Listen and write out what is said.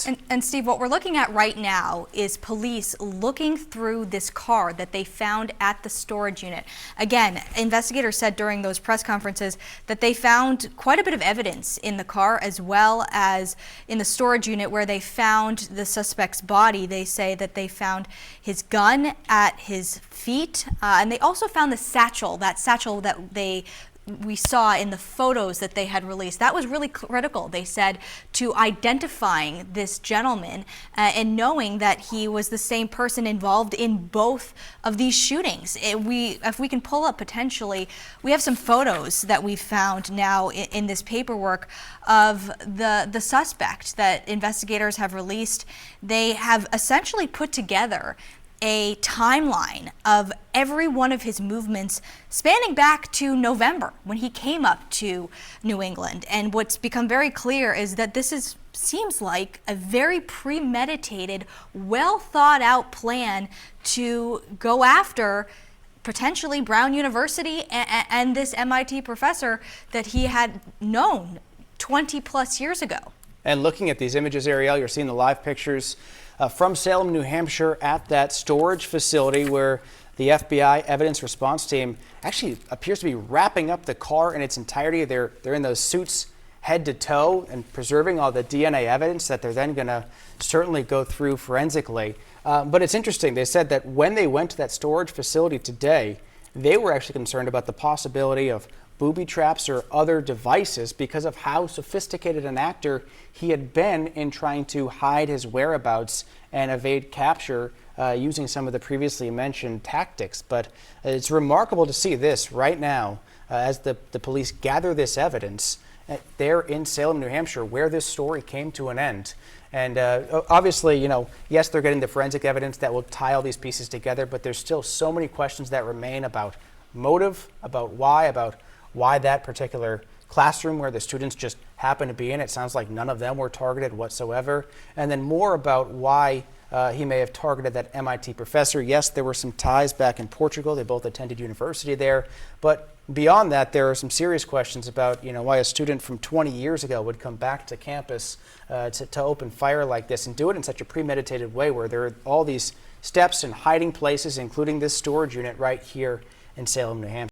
suspect. And Steve, what we're looking at right now is police looking through this car that they found at the storage unit. Again, investigators said during those press conferences that they found quite a bit of evidence in the car as well as in the storage unit where they found the suspect's body. They say that they found his gun at his feet, and they also found the satchel, that we saw in the photos that they had released. That was really critical, they said, to identifying this gentleman and knowing that he was the same person involved in both of these shootings. If we can pull up potentially, we have some photos that we found now in this paperwork of the suspect that investigators have released. They have essentially put together a timeline of every one of his movements spanning back to November when he came up to New England. And what's become very clear is that this seems like a very premeditated, well thought out plan to go after potentially Brown University and this MIT professor that he had known 20 plus years ago. And looking at these images, Ariel, you're seeing the live pictures from Salem, New Hampshire at that storage facility where the FBI evidence response team actually appears to be wrapping up the car in its entirety. They're in those suits head to toe and preserving all the DNA evidence that they're then going to certainly go through forensically. But it's interesting. They said that when they went to that storage facility today, they were actually concerned about the possibility of booby traps or other devices because of how sophisticated an actor he had been in trying to hide his whereabouts and evade capture using some of the previously mentioned tactics. But it's remarkable to see this right now as the police gather this evidence there in Salem, New Hampshire, where this story came to an end. And obviously, yes, they're getting the forensic evidence that will tie all these pieces together, but there's still so many questions that remain about motive, about why that particular classroom where the students just happen to be in. It sounds like none of them were targeted whatsoever. And then more about why he may have targeted that MIT professor. Yes, there were some ties back in Portugal. They both attended university there. But beyond that, there are some serious questions about why a student from 20 years ago would come back to campus to open fire like this and do it in such a premeditated way where there are all these steps and hiding places, including this storage unit right here in Salem, New Hampshire.